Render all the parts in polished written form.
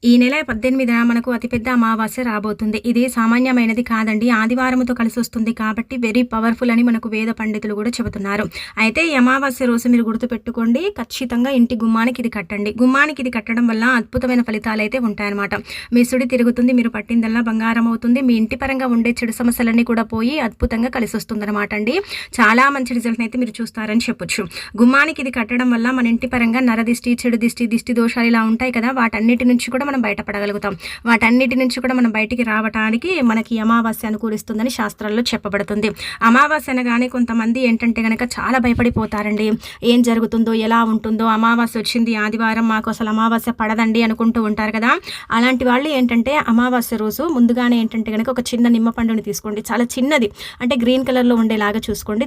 ఈ నెల 18న మనకు అతిపెద్ద అమావాస్య రాబోతుంది. ఇది సామాన్యమైనది కాదండి. ఆదివారముతో కలిసొస్తుంది కాబట్టి వెరీ పవర్‌ఫుల్ అని మనకు వేద పండితులు గూడా చెబుతున్నారు. అయితే ఈ అమావాస్య రోజు మీరు గుర్తుపెట్టుకోండి. ఖచ్చితంగా ఇంటి గుమ్మానికి ఇది కట్టండి. గుమ్మానికి ఇది కట్టడం వల్ల అద్భుతమైన ఫలితాలైతే ఉంటాయన్నమాట. మీ సుడి తిరుగుతుంది. మీరు పట్టిందల్లా బంగారం అవుతుంది. మీ ఇంటి పరంగా ఉండే చెడు సమస్యలన్నీ కూడా పోయి అద్భుతంగా కలిసొస్తుందన్నమాట అండి. చాలా మంచి రిజల్ట్‌ని అయితే మీరు చూస్తారని చెప్పొచ్చు. గుమ్మానికి ఇది కట్టడం వల్ల మన ఇంటి పరంగా నరదిష్టి, చెడు దిష్టి, దిష్టి దోషాలు ఇలా ఉంటాయి కదా! వాటన్నిటి నుంచి కూడా మనం బయటపడగలుగుతాం. వాటన్నిటి నుంచి కూడా మనం బయటికి రావటానికి మనకి అమావాస్య అనుకూలిస్తుందని శాస్త్రాల్లో చెప్పబడుతుంది. అమావాస్య అనగానే కొంతమంది ఏంటంటే గనక చాలా భయపడిపోతారండి. ఏం జరుగుతుందో, ఎలా ఉంటుందో, అమావాస్య వచ్చింది ఆదివారం మాకు అసలు అమావాస్య పడదండి అనుకుంటూ ఉంటారు కదా! అలాంటి వాళ్ళు ఏంటంటే అమావాస్య రోజు ముందుగానే ఏంటంటే గనక ఒక చిన్న నిమ్మ పండుని తీసుకోండి. చాలా చిన్నది అంటే గ్రీన్ కలర్‌లో ఉండేలాగా చూసుకోండి.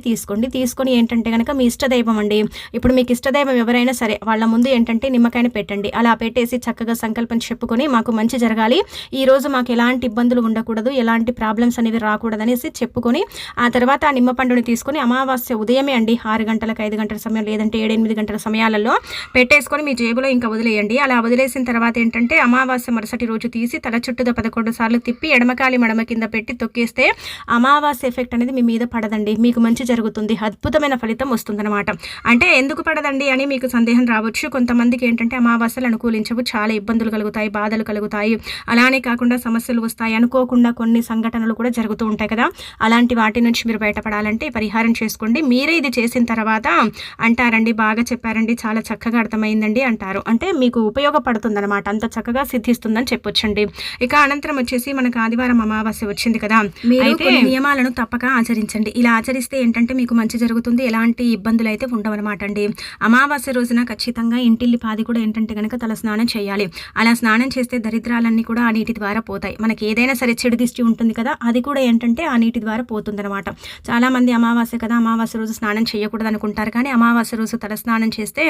తీసుకొని ఏంటంటే గనక మీ ఇష్టదైవం అండి. ఇప్పుడు మీకు ఇష్టదైవం ఎవరైనా సరే వాళ్ళ ముందు ఏంటంటే నిమ్మకాయని పెట్టండి. అలా పెట్టేసి చక్కగా సంకల్పం చెప్పుకొని మాకు మంచి జరగాలి, ఈరోజు మాకు ఎలాంటి ఇబ్బందులు ఉండకూడదు, ఎలాంటి ప్రాబ్లమ్స్ అనేవి రాకూడదనేసి చెప్పుకొని ఆ తర్వాత ఆ నిమ్మ పండుని తీసుకొని అమావాస్య ఉదయమే అండి 6 గంటలకు 5 గంటల సమయం లేదంటే 7, 8 గంటల సమయాలలో పెట్టేసుకొని మీ జేబులో ఇంకా వదిలేయండి. అలా వదిలేసిన తర్వాత ఏంటంటే అమావాస్య మరుసటి రోజు తీసి తల చుట్టూతో 11 సార్లు తిప్పి ఎడమకాలి మడమ కింద పెట్టి తొక్కేస్తే అమావాస్య ఎఫెక్ట్ అనేది మీ మీద పడదండి. మీకు మంచి జరుగుతుంది. అద్భుతమైన ఫలితం వస్తుందన్నమాట. అంటే ఎందుకు పడదండి అని మీకు సందేహం రావచ్చు. కొంతమందికి ఏంటంటే అమావాస్యలు అనుకూలించవు, చాలా ఇబ్బందులు కలుగుతాయి, బాధలు కలుగుతాయి, అలానే కాకుండా సమస్యలు వస్తాయి, అనుకోకుండా కొన్ని సంఘటనలు కూడా జరుగుతూ ఉంటాయి కదా! అలాంటి వాటి నుంచి మీరు బయటపడాలంటే పరిహారం చేసుకోండి. మీరే ఇది చేసిన తర్వాత అంటారండి, బాగా చెప్పారండి, చాలా చక్కగా అర్థమైందండి అంటారు. అంటే మీకు ఉపయోగపడుతుందన్నమాట. అంత చక్కగా సిద్ధిస్తుందని చెప్పొచ్చండి. ఇక అనంతరం వచ్చేసి మనకు ఆదివారం అమావాస్య వచ్చింది కదా! మీరు కొన్ని నియమాలను తప్పక ఆచరించండి. ఇలా ఆచరిస్తే ఏంటంటే మీకు మంచి జరుగుతుంది. ఎలాంటి ఇబ్బందులు అయితే ఉండవన్నమాట అండి. అమావాస్య రోజున ఖచ్చితంగా ఇంటిల్లిపాది కూడా ఏంటంటే గనక తల స్నానం చేయాలి. అలా స్నానం చేస్తే దరిద్రాలన్నీ కూడా ఆ నీటి ద్వారా పోతాయి. మనకి ఏదైనా సరే చెడు దిష్టి ఉంటుంది కదా, అది కూడా ఏంటంటే ఆ నీటి ద్వారా పోతుందన్నమాట. చాలామంది అమావాస్య కదా, అమావాస్య రోజు స్నానం చేయకూడదు అనుకుంటారు. కానీ అమావాస్య రోజు తల స్నానం చేస్తే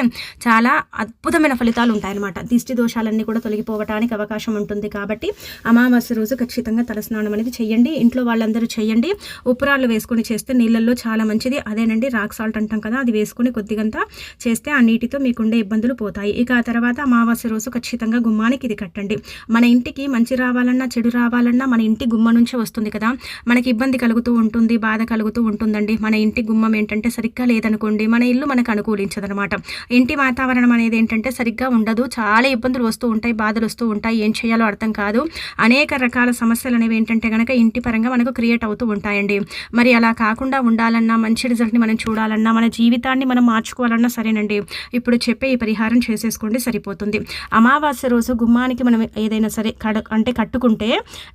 చాలా అద్భుతమైన ఫలితాలు ఉంటాయన్నమాట. దిష్టి దోషాలన్నీ కూడా తొలగిపోవడానికి అవకాశం ఉంటుంది. కాబట్టి అమావాస్య రోజు ఖచ్చితంగా తల స్నానం అనేది చేయండి. ఇంట్లో వాళ్ళందరూ చేయండి. ఉప్పురాళ్ళు వేసుకొని చేస్తే నీళ్ళల్లో చాలా మంచిది. అదేనండి రాక్ సాల్ట్ అంటాం కదా, అది వేసుకొని కొద్దిగంతా చేస్తే ఆ నీటితో మీకుండే ఇబ్బందులు పోతాయి. ఇక ఆ తర్వాత అమావాస్య రోజు ఖచ్చితంగా గుమ్మానికి ఇది కట్టండి. మన ఇంటికి మంచి రావాలన్నా, చెడు రావాలన్నా మన ఇంటి గుమ్మ నుంచే వస్తుంది కదా! మనకి ఇబ్బంది కలుగుతూ ఉంటుంది, బాధ కలుగుతూ ఉంటుందండి. మన ఇంటి గుమ్మం ఏంటంటే సరిగ్గా లేదనుకోండి, మన ఇల్లు మనకు అనుకూలించదనమాట. ఇంటి వాతావరణం అనేది ఏంటంటే సరిగ్గా ఉండదు. చాలా ఇబ్బందులు వస్తూ ఉంటాయి, బాధలు వస్తూ ఉంటాయి, ఏం చేయాలో అర్థం కాదు. అనేక రకాల సమస్యలు అనేవి ఏంటంటే గనక ఇంటి పరంగా మనకు క్రియేట్ అవుతూ ఉంటాయండి. మరి అలా కాకుండా ఉండాలన్నా, మంచి రిజల్ట్‌ని మనం చూడాలన్నా, మన జీవితాన్ని మనం మార్చుకోవాలన్నా సరేనండి, ఇప్పుడు చెప్పే ఈ పరిహారం చేసేసుకోండి, సరిపోతుంది. అమావాస్య రోజు గుమ్మానికి మనం ఏదైనా సరే అంటే కట్టుకుంటే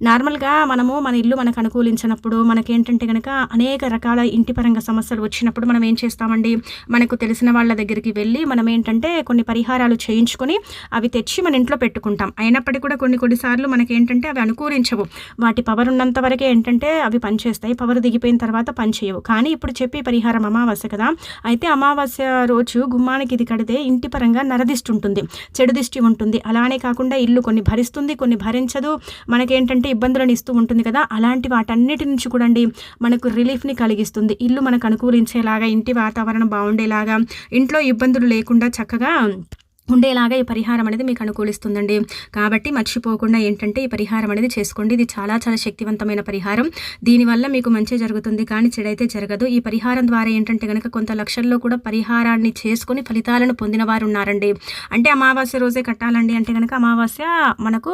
నార్మల్‌గా మనము మన ఇల్లు మనకు అనుకూలించినప్పుడు మనకేంటంటే గనక అనేక రకాల ఇంటి పరంగా సమస్యలు వచ్చినప్పుడు మనం ఏం చేస్తామండి, మనకు తెలిసిన వాళ్ళ దగ్గరికి వెళ్ళి మనం ఏంటంటే కొన్ని పరిహారాలు చేయించుకొని అవి తెచ్చి మన ఇంట్లో పెట్టుకుంటాం. అయినప్పటికీ కూడా కొన్ని సార్లు మనకేంటంటే అవి అనుకూలించవు. వాటి పవర్ ఉన్నంత వరకే ఏంటంటే అవి పనిచేస్తాయి. పవర్ దిగిపోయిన తర్వాత పనిచేయవు. కానీ ఇప్పుడు చెప్పే పరిహారం అమావాస్య కదా! అయితే అమావాస్య రోజు గుమ్మానికి ఇది కడితే ఇంటి పరంగా నరదిష్టి ఉంటుంది, చెడు దిష్టి ఉంటుంది. అలానే కాకుండా ఇల్లు కొన్ని భరిస్తుంది, కొన్ని భరించదు. మనకేంటంటే ఇబ్బందులను ఇస్తూ ఉంటుంది కదా! అలాంటి వాటన్నిటి నుంచి కూడా అండి మనకు రిలీఫ్‌ని కలిగిస్తుంది. ఇల్లు మనకు అనుకూలించేలాగా, ఇంటి వాతావరణం బాగుండేలాగా, ఇంట్లో ఇబ్బందులు లేకుండా చక్కగా ఉండేలాగా ఈ పరిహారం అనేది మీకు అనుకూలిస్తుందండి. కాబట్టి మర్చిపోకుండా ఏంటంటే ఈ పరిహారం అనేది చేసుకోండి. ఇది చాలా చాలా శక్తివంతమైన పరిహారం. దీనివల్ల మీకు మంచి జరుగుతుంది కానీ చెడైతే జరగదు. ఈ పరిహారం ద్వారా ఏంటంటే గనక కొంత లక్షల్లో కూడా పరిహారాన్ని చేసుకొని ఫలితాలను పొందిన వారు ఉన్నారండి. అంటే అమావాస్య రోజే కట్టాలండి అంటే గనక అమావాస్య మనకు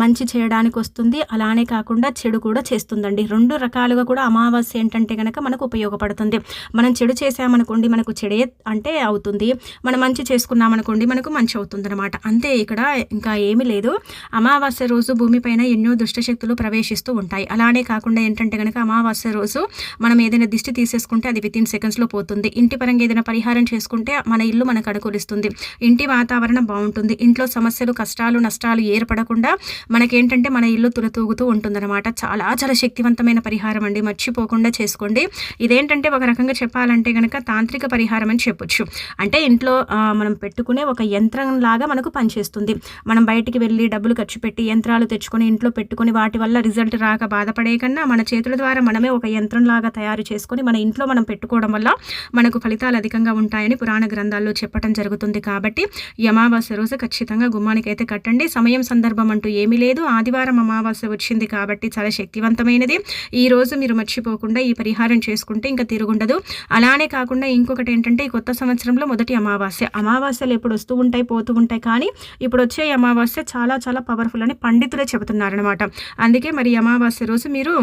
మంచి చేయడానికి వస్తుంది. అలానే కాకుండా చెడు కూడా చేస్తుందండి. 2 రకాలుగా కూడా అమావాస్య ఏంటంటే గనక మనకు ఉపయోగపడుతుంది. మనం చెడు చేసామనుకోండి మనకు చెడే అంటే అవుతుంది. మనం మంచి చేసుకున్నామనుకోండి మనకు మంచి అవుతుందన్నమాట. అంతే, ఇక్కడ ఇంకా ఏమీ లేదు. అమావాస్య రోజు భూమిపైన ఎన్నో దుష్టశక్తులు ప్రవేశిస్తూ ఉంటాయి. అలానే కాకుండా ఏంటంటే గనక అమావాస్య రోజు మనం ఏదైనా దిష్టి తీసేసుకుంటే అది వితిన్ సెకండ్స్లో పోతుంది. ఇంటి పరంగా ఏదైనా పరిహారం చేసుకుంటే మన ఇల్లు మనకు అనుకూలిస్తుంది. ఇంటి వాతావరణం బాగుంటుంది. ఇంట్లో సమస్యలు, కష్టాలు, నష్టాలు ఏర్పడకుండా మనకేంటంటే మన ఇల్లు తులతూగుతూ ఉంటుందన్నమాట. చాలా చాలా శక్తివంతమైన పరిహారం అండి. మర్చిపోకుండా చేసుకోండి. ఇదేంటంటే ఒక రకంగా చెప్పాలంటే గనక తాంత్రిక పరిహారం అని చెప్పొచ్చు. అంటే ఇంట్లో మనం పెట్టుకునే ఒక యంత్రంలాగా మనకు పనిచేస్తుంది. మనం బయటికి వెళ్ళి డబ్బులు ఖర్చు పెట్టి యంత్రాలు తెచ్చుకొని ఇంట్లో పెట్టుకొని వాటి వల్ల రిజల్ట్ రాక బాధపడే కన్నా మన చేతుల ద్వారా మనమే ఒక యంత్రంలాగా తయారు చేసుకొని మన ఇంట్లో మనం పెట్టుకోవడం వల్ల మనకు ఫలితాలు అధికంగా ఉంటాయని పురాణ గ్రంథాల్లో చెప్పడం జరుగుతుంది. కాబట్టి ఈ అమావాస్య రోజు ఖచ్చితంగా గుమ్మానికి అయితే కట్టండి. సమయం సందర్భం అంటూ ఏమీ లేదు. ఆదివారం అమావాస్య వచ్చింది కాబట్టి చాలా శక్తివంతమైనది. ఈ రోజు మీరు మర్చిపోకుండా ఈ పరిహారం చేసుకుంటే ఇంకా తిరుగుండదు. అలానే కాకుండా ఇంకొకటి ఏంటంటే ఈ కొత్త సంవత్సరంలో మొదటి అమావాస్యలు ఎప్పుడు వస్తూ ఉంటాయి పోతూ ఉంటాయి, కానీ ఇప్పుడు వచ్చే అమావాస్య చాలా చాలా పవర్ఫుల్ అని పండితులే చెబుతున్నారనమాట. అందుకే మరి అమావాస్య రోజు మీరు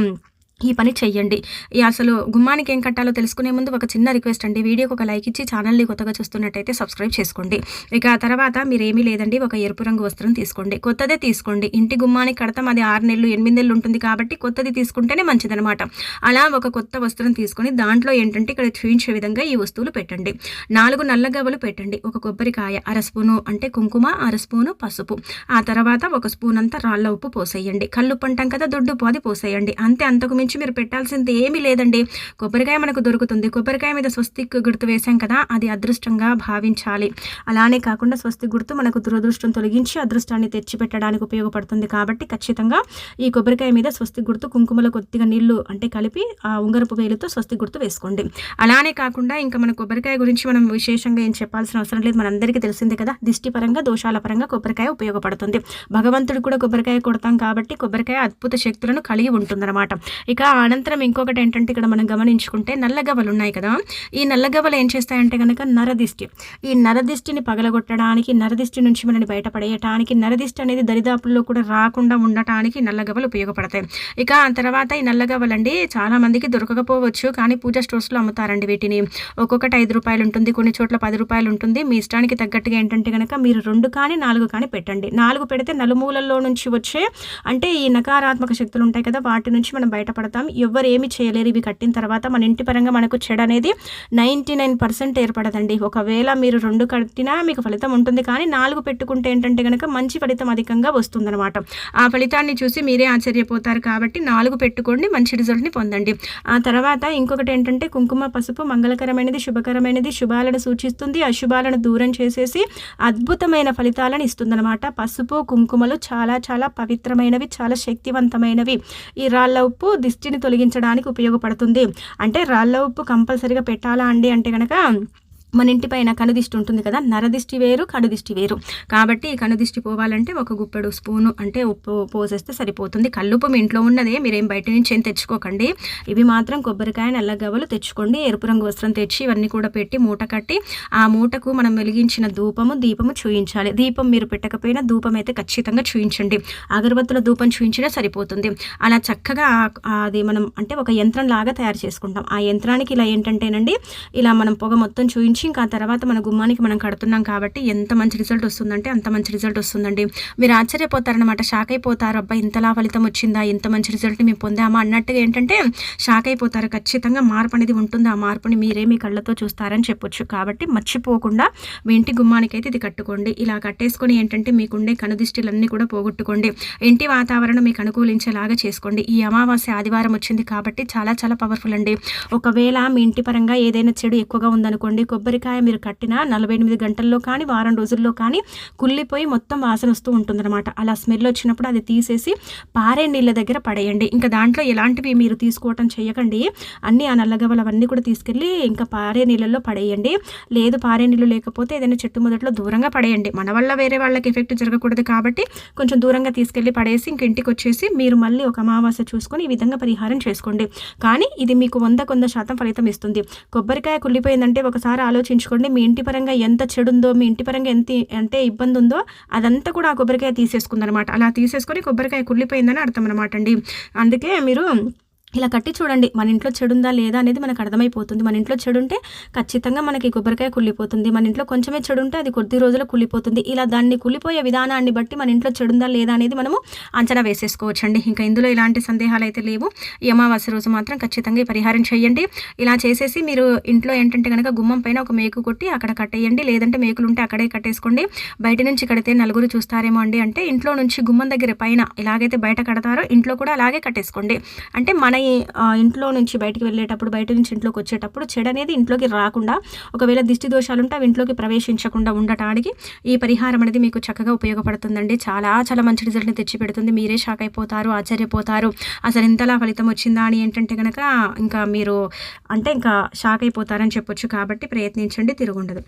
ఈ పని చెయ్యండి. అసలు గుమ్మానికి ఏం కట్టాలో తెలుసుకునే ముందు ఒక చిన్న రిక్వెస్ట్ అండి, వీడియోకి ఒక లైక్ ఇచ్చి ఛానల్ని కొత్తగా చూస్తున్నట్టయితే సబ్స్క్రైబ్ చేసుకోండి. ఇక తర్వాత మీరేమీ లేదండి, ఒక ఎరుపు రంగు వస్త్రం తీసుకోండి, కొత్తదే తీసుకోండి. ఇంటి గుమ్మానికి కడతాం, అది 6 నెలలు 8 నెలలు ఉంటుంది కాబట్టి కొత్తది తీసుకుంటేనే మంచిదనమాట. అలా ఒక కొత్త వస్త్రం తీసుకొని దాంట్లో ఏంటంటే ఇక్కడ చూపించే విధంగా ఈ వస్తువులు పెట్టండి. 4 నల్ల గవ్వలు పెట్టండి, ఒక కొబ్బరికాయ, 1/2 స్పూను అంటే కుంకుమ, 1/2 స్పూను పసుపు, ఆ తర్వాత 1 స్పూన్ అంతా రాళ్ళ ఉప్పు పోసేయండి. కల్లుప్పు అంటాం కదా, దొడ్డుప్పు, అది పోసేయండి. అంతే, అంతకు మించి మీరు పెట్టాల్సింది ఏమీ లేదండి. కొబ్బరికాయ మనకు దొరుకుతుంది, కొబ్బరికాయ మీద స్వస్తిక్ గుర్తు వేసాం కదా, అది అదృష్టంగా భావించాలి. అలానే కాకుండా స్వస్తిక్ గుర్తు మనకు దురదృష్టం తొలగించి అదృష్టాన్ని తెచ్చిపెట్టడానికి ఉపయోగపడుతుంది. కాబట్టి ఖచ్చితంగా ఈ కొబ్బరికాయ మీద స్వస్తిక్ గుర్తు, కుంకుమలో కొద్దిగా నీళ్లు అంటే కలిపి ఆ ఉంగరపు వేలుతో స్వస్తిక్ గుర్తు వేసుకోండి. అలానే కాకుండా ఇంకా మన కొబ్బరికాయ గురించి మనం విశేషంగా ఏం చెప్పాల్సిన అవసరం లేదు, మనందరికీ తెలిసిందే కదా. దిష్టి పరంగా దోషాల పరంగా కొబ్బరికాయ ఉపయోగపడుతుంది. భగవంతుడు కూడా కొబ్బరికాయ కొడతాం కాబట్టి కొబ్బరికాయ అద్భుత శక్తులను కలిగి ఉంటుందన్నమాట. ఇక అనంతరం ఇంకొకటి ఏంటంటే ఇక్కడ మనం గమనించుకుంటే నల్లగవ్వలు ఉన్నాయి కదా, ఈ నల్లగవ్వలు ఏం చేస్తాయంటే కనుక నరదిష్టి, ఈ నరదిష్టిని పగలగొట్టడానికి, నరదిష్టి నుంచి మనని బయటపడేయటానికి, నరదిష్టి అనేది దరిదాపుల్లో కూడా రాకుండా ఉండటానికి నల్లగవ్వలు ఉపయోగపడతాయి. ఇక ఆ తర్వాత ఈ నల్లగవ్వలండి చాలా మందికి దొరకకపోవచ్చు, కానీ పూజా స్టోర్స్లో అమ్ముతారండి వీటిని. ఒక్కొక్కటి 5 రూపాయలు ఉంటుంది, కొన్ని చోట్ల 10 రూపాయలు ఉంటుంది. మీ ఇష్టానికి తగ్గట్టుగా ఏంటంటే కనుక మీరు 2 కానీ 4 కానీ పెట్టండి. 4 పెడితే నలుమూలల్లో నుంచి వచ్చే అంటే ఈ నకారాత్మక శక్తులు ఉంటాయి కదా, వాటి నుంచి మనం బయటపడతాం. ఎవరు ఏమి చేయలేరు ఇవి కట్టిన తర్వాత. మన ఇంటి పరంగా మనకు చెడు అనేది 99% ఏర్పడదండి. ఒకవేళ మీరు 2 కట్టినా మీకు ఫలితం ఉంటుంది, కానీ 4 పెట్టుకుంటే ఏంటంటే కనుక మంచి ఫలితం అధికంగా వస్తుందన్నమాట. ఆ ఫలితాన్ని చూసి మీరే ఆశ్చర్యపోతారు. కాబట్టి 4 పెట్టుకోండి, మంచి రిజల్ట్ని పొందండి. ఆ తర్వాత ఇంకొకటి ఏంటంటే కుంకుమ పసుపు మంగళకరమైనది, శుభకరమైనది, శుభాలను సూచిస్తుంది, అశుభాలను దూరం చేసేసి అద్భుతమైన ఫలితాలను ఇస్తుందన్నమాట. పసుపు కుంకుమలు చాలా చాలా పవిత్రమైనవి, చాలా శక్తివంతమైనవి. ఈ రాళ్ళ ఉప్పు దిష్టిని తొలగించడానికి ఉపయోగపడుతుంది. అంటే రాళ్ళ ఉప్పు కంపల్సరీగా పెట్టాలా అండి అంటే కనుక మన ఇంటి పైన కనుదిష్టి ఉంటుంది కదా, నరదిష్టి వేరు కనుదిష్టి వేరు. కాబట్టి ఈ కనుదిష్టి పోవాలంటే ఒక గుప్పెడు స్పూను అంటే ఉప్పు పోసేస్తే సరిపోతుంది. కల్లుప్పు మీ ఇంట్లో ఉన్నదే, మీరేం బయట నుంచి ఏం తెచ్చుకోకండి. ఇవి మాత్రం కొబ్బరికాయ, నల్లగవ్వలు తెచ్చుకోండి. ఎరుపు రంగు వస్త్రం తెచ్చి ఇవన్నీ కూడా పెట్టి మూట కట్టి ఆ మూటకు మనం వెలిగించిన దీపము చూయించాలి. దీపం మీరు పెట్టకపోయినా ధూపం అయితే ఖచ్చితంగా చూయించండి. అగరబత్తుల ధూపం చూయించినా సరిపోతుంది. అలా చక్కగా అది మనం అంటే ఒక యంత్రం లాగా తయారు చేసుకుంటాం. ఆ యంత్రానికి ఇలా ఏంటంటేనండి, ఇలా మనం పొగ మొత్తం చూయించి ఇంకా తర్వాత మన గుమ్మానికి మనం కడుతున్నాం కాబట్టి ఎంత మంచి రిజల్ట్ వస్తుందంటే అంత మంచి రిజల్ట్ వస్తుందండి. మీరు ఆశ్చర్యపోతారనమాట, షాక్ అయిపోతారు. అబ్బా ఇంతలా ఫలితం వచ్చిందా, ఇంత మంచి రిజల్ట్ని మేము పొందామా అన్నట్టుగా ఏంటంటే షాక్ అయిపోతారు. ఖచ్చితంగా మార్పు అనేది ఉంటుంది. ఆ మార్పుని మీరే మీ కళ్ళతో చూస్తారని చెప్పొచ్చు. కాబట్టి మర్చిపోకుండా మీ ఇంటి గుమ్మానికి అయితే ఇది కట్టుకోండి. ఇలా కట్టేసుకొని ఏంటంటే మీకుండే కనుదిష్టిలన్నీ కూడా పోగొట్టుకోండి. ఇంటి వాతావరణం మీకు అనుకూలించేలాగా చేసుకోండి. ఈ అమావాస్య ఆదివారం వచ్చింది కాబట్టి చాలా చాలా పవర్ఫుల్ అండి. ఒకవేళ మీ ఇంటి పరంగా ఏదైనా చెడు ఎక్కువగా ఉందనుకోండి, కొబ్బరికాయ మీరు కట్టిన 48 గంటల్లో కానీ వారం రోజుల్లో కానీ కుళ్ళిపోయి మొత్తం వాసన వస్తూ ఉంటుందన్నమాట. అలా స్మెల్ వచ్చినప్పుడు అది తీసేసి పారే నీళ్ళ దగ్గర పడేయండి. ఇంకా దాంట్లో ఎలాంటివి మీరు తీసుకోవటం చేయకండి. అన్నీ ఆ నల్లగవ్వలు అవన్నీ కూడా తీసుకెళ్ళి ఇంకా పారే నీళ్ళల్లో పడేయండి. లేదు పారే నీళ్ళు లేకపోతే ఏదైనా చెట్టు మొదట్లో దూరంగా పడేయండి. మన వల్ల వేరే వాళ్ళకి ఎఫెక్ట్ జరగకూడదు కాబట్టి కొంచెం దూరంగా తీసుకెళ్ళి పడేసి ఇంక ఇంటికి వచ్చేసి మీరు మళ్ళీ ఒక అమావాస్య చూసుకొని ఈ విధంగా పరిహారం చేసుకోండి. కానీ ఇది మీకు 100% ఫలితం ఇస్తుంది. కొబ్బరికాయ కుళ్ళిపోయిందంటే ఒకసారి ఆలోచించుకోండి, మీ ఇంటి పరంగా ఎంత చెడుందో, మీ ఇంటి పరంగా ఎంత అంటే ఇబ్బంది ఉందో అదంతా కూడా ఆ కొబ్బరికాయ తీసేసుకుందనమాట. అలా తీసేసుకొని కొబ్బరికాయ కుళ్ళిపోయిందని అర్థం అనమాట అండి. అందుకే మీరు ఇలా కట్టి చూడండి, మన ఇంట్లో చెడుందా లేదా అనేది మనకు అర్థమైపోతుంది. మన ఇంట్లో చెడుంటే ఖచ్చితంగా మనకి కొబ్బరికాయ కుళ్ళిపోతుంది. మన ఇంట్లో కొంచెమే చెడుంటే అది కొద్ది రోజులు కుళ్ళిపోతుంది. ఇలా దాన్ని కుళ్ళిపోయే విధానాన్ని బట్టి మన ఇంట్లో చెడుందా లేదా అనేది మనము అంచనా వేసేసుకోవచ్చండి. ఇంకా ఇందులో ఇలాంటి సందేహాలు అయితే లేవు. ఈ అమావాస్య రోజు మాత్రం ఖచ్చితంగా ఈ పరిహారం చేయండి. ఇలా చేసేసి మీరు ఇంట్లో ఏంటంటే కనుక గుమ్మం పైన ఒక మేకు కొట్టి అక్కడ కట్టేయండి. లేదంటే మేకులు ఉంటే అక్కడే కట్టేసుకోండి. బయట నుంచి కడితే నలుగురు చూస్తారేమో అండి అంటే ఇంట్లో నుంచి గుమ్మం దగ్గర పైన ఎలాగైతే బయట కడతారో ఇంట్లో కూడా అలాగే కట్టేసుకోండి. అంటే మన కానీ ఇంట్లో నుంచి బయటికి వెళ్ళేటప్పుడు, బయట నుంచి ఇంట్లోకి వచ్చేటప్పుడు చెడనేది ఇంట్లోకి రాకుండా, ఒకవేళ దిష్టి దోషాలుంటే అవి ఇంట్లోకి ప్రవేశించకుండా ఉండటానికి ఈ పరిహారం అనేది మీకు చక్కగా ఉపయోగపడుతుందండి. చాలా చాలా మంచి రిజల్ట్‌ని తెచ్చిపెడుతుంది. మీరే షాక్ అయిపోతారు, ఆశ్చర్యపోతారు. అసలు ఇంతలా ఫలితం వచ్చిందా అని ఏంటంటే గనక ఇంకా మీరు అంటే ఇంకా షాక్ అయిపోతారని చెప్పొచ్చు. కాబట్టి ప్రయత్నించండి, తిరుగుండదు.